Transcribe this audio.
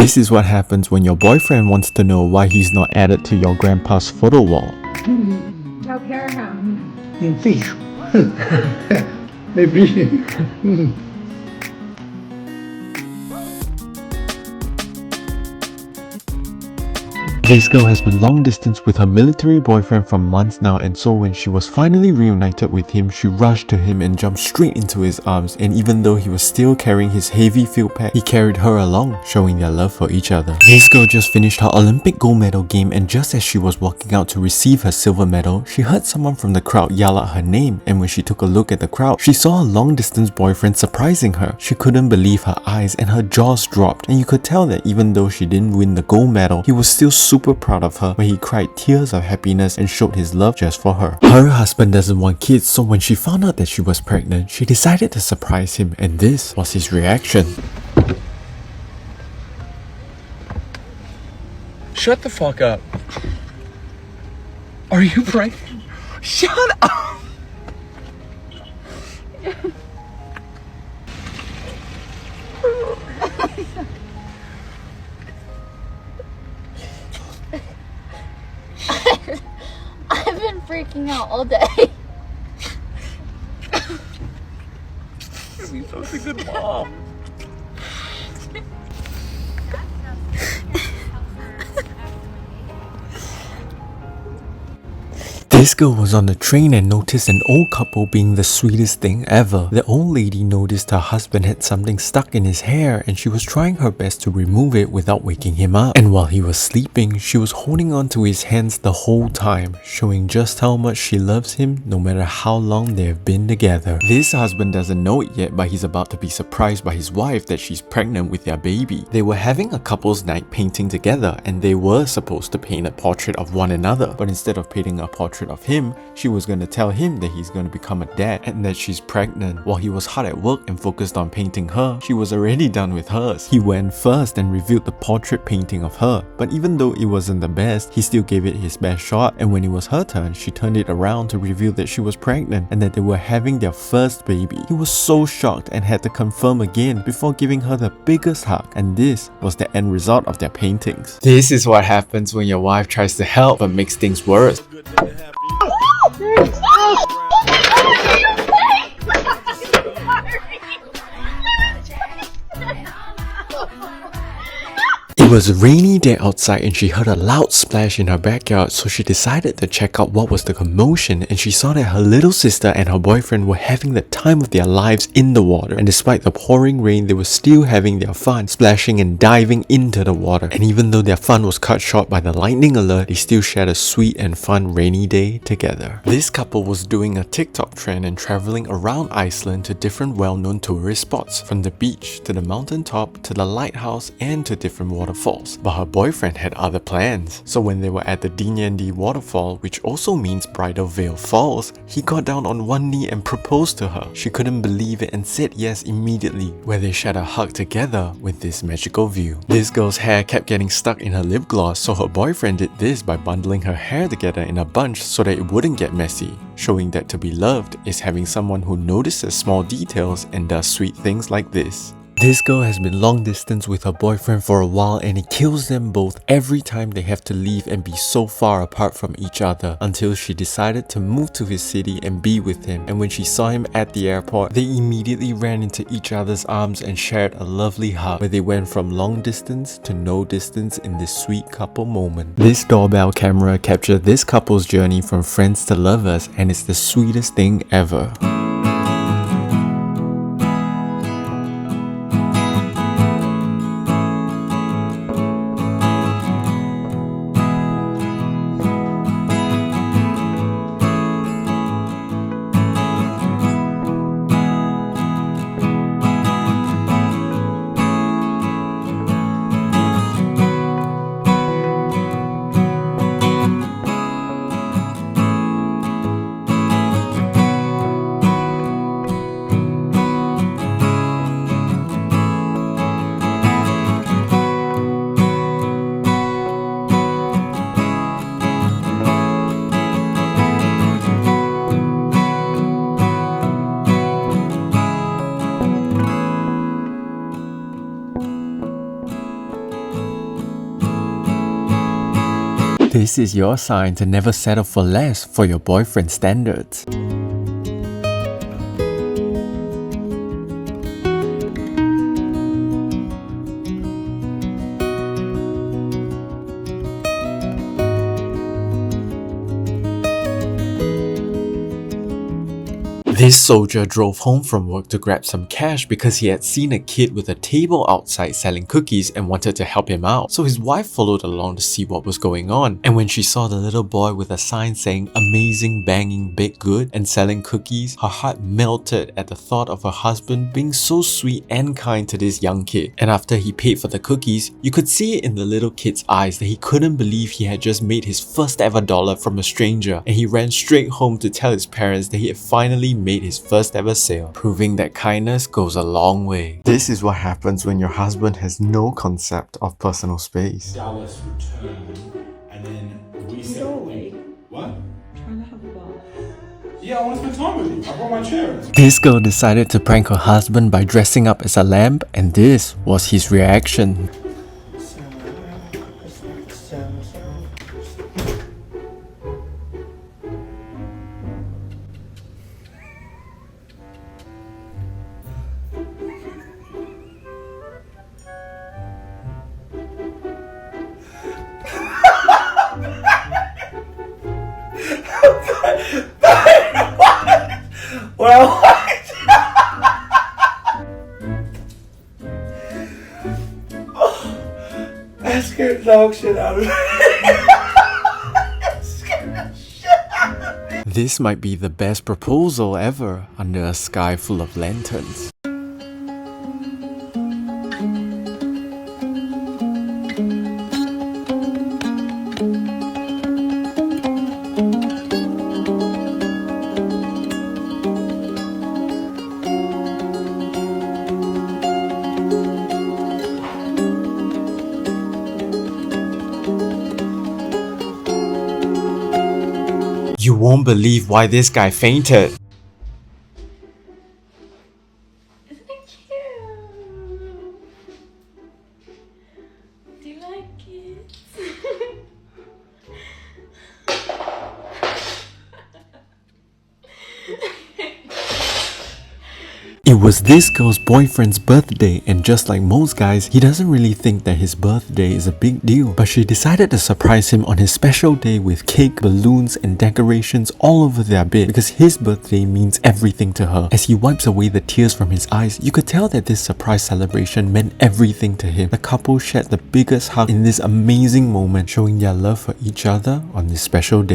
This is what happens when your boyfriend wants to know why he's not added to your grandpa's photo wall. Tell Kara. 废书，没必。This girl has been long distance with her military boyfriend for months now, and so when she was finally reunited with him, she rushed to him and jumped straight into his arms, and even though he was still carrying his heavy field pack, he carried her along, showing their love for each other. This girl just finished her Olympic gold medal game, and just as she was walking out to receive her silver medal, she heard someone from the crowd yell out her name, and when she took a look at the crowd, she saw her long distance boyfriend surprising her. She couldn't believe her eyes and her jaws dropped, and you could tell that even though she didn't win the gold medal, he was still super proud of her, where he cried tears of happiness and showed his love just for her. Her husband doesn't want kids, so when she found out that she was pregnant, she decided to surprise him, and this was his reaction. Shut the fuck up. Are you pregnant? Shut up! I've been freaking out all day. You're such a good mom. This girl was on the train and noticed an old couple being the sweetest thing ever. The old lady noticed her husband had something stuck in his hair and she was trying her best to remove it without waking him up. And while he was sleeping, she was holding on to his hands the whole time, showing just how much she loves him no matter how long they have been together. This husband doesn't know it yet, but he's about to be surprised by his wife that she's pregnant with their baby. They were having a couple's night painting together and they were supposed to paint a portrait of one another, but instead of painting a portrait of him, she was going to tell him that he's going to become a dad and that she's pregnant. While he was hard at work and focused on painting her, she was already done with hers. He went first and revealed the portrait painting of her, but even though it wasn't the best, he still gave it his best shot, and when it was her turn, she turned it around to reveal that she was pregnant and that they were having their first baby. He was so shocked and had to confirm again before giving her the biggest hug, and this was the end result of their paintings. This is what happens when your wife tries to help but makes things worse. It was a rainy day outside and she heard a loud splash in her backyard, so she decided to check out what was the commotion, and she saw that her little sister and her boyfriend were having the time of their lives in the water, and despite the pouring rain, they were still having their fun, splashing and diving into the water. And even though their fun was cut short by the lightning alert, they still shared a sweet and fun rainy day together. This couple was doing a TikTok trend and traveling around Iceland to different well-known tourist spots, from the beach to the mountaintop to the lighthouse and to different waterfalls. But her boyfriend had other plans. So when they were at the Dinjandi waterfall, which also means Bridal Veil Falls, he got down on one knee and proposed to her. She couldn't believe it and said yes immediately, where they shared a hug together with this magical view. This girl's hair kept getting stuck in her lip gloss, so her boyfriend did this by bundling her hair together in a bunch so that it wouldn't get messy, showing that to be loved is having someone who notices small details and does sweet things like this. This girl has been long distance with her boyfriend for a while, and it kills them both every time they have to leave and be so far apart from each other, until she decided to move to his city and be with him. And when she saw him at the airport, they immediately ran into each other's arms and shared a lovely hug, where they went from long distance to no distance in this sweet couple moment. This doorbell camera captured this couple's journey from friends to lovers, and it's the sweetest thing ever. This is your sign to never settle for less for your boyfriend's standards. This soldier drove home from work to grab some cash because he had seen a kid with a table outside selling cookies and wanted to help him out. So his wife followed along to see what was going on. And when she saw the little boy with a sign saying amazing banging baked good and selling cookies, her heart melted at the thought of her husband being so sweet and kind to this young kid. And after he paid for the cookies, you could see it in the little kid's eyes that he couldn't believe he had just made his first ever dollar from a stranger, and he ran straight home to tell his parents that he had finally made his first ever sale, proving that kindness goes a long way. This is what happens when your husband has no concept of personal space. Dallas returned, and then we said, what? Trying to have a bath. Yeah, I want to spend time with you. I brought my chair. This girl decided to prank her husband by dressing up as a lamb, and this was his reaction. Well, that scared the dog shit out of me. This might be the best proposal ever under a sky full of lanterns. You won't believe why this guy fainted. Isn't it cute? Do you like it? It was this girl's boyfriend's birthday, and just like most guys, he doesn't really think that his birthday is a big deal. But she decided to surprise him on his special day with cake, balloons and decorations all over their bed because his birthday means everything to her. As he wipes away the tears from his eyes, you could tell that this surprise celebration meant everything to him. The couple shared the biggest hug in this amazing moment, showing their love for each other on this special day.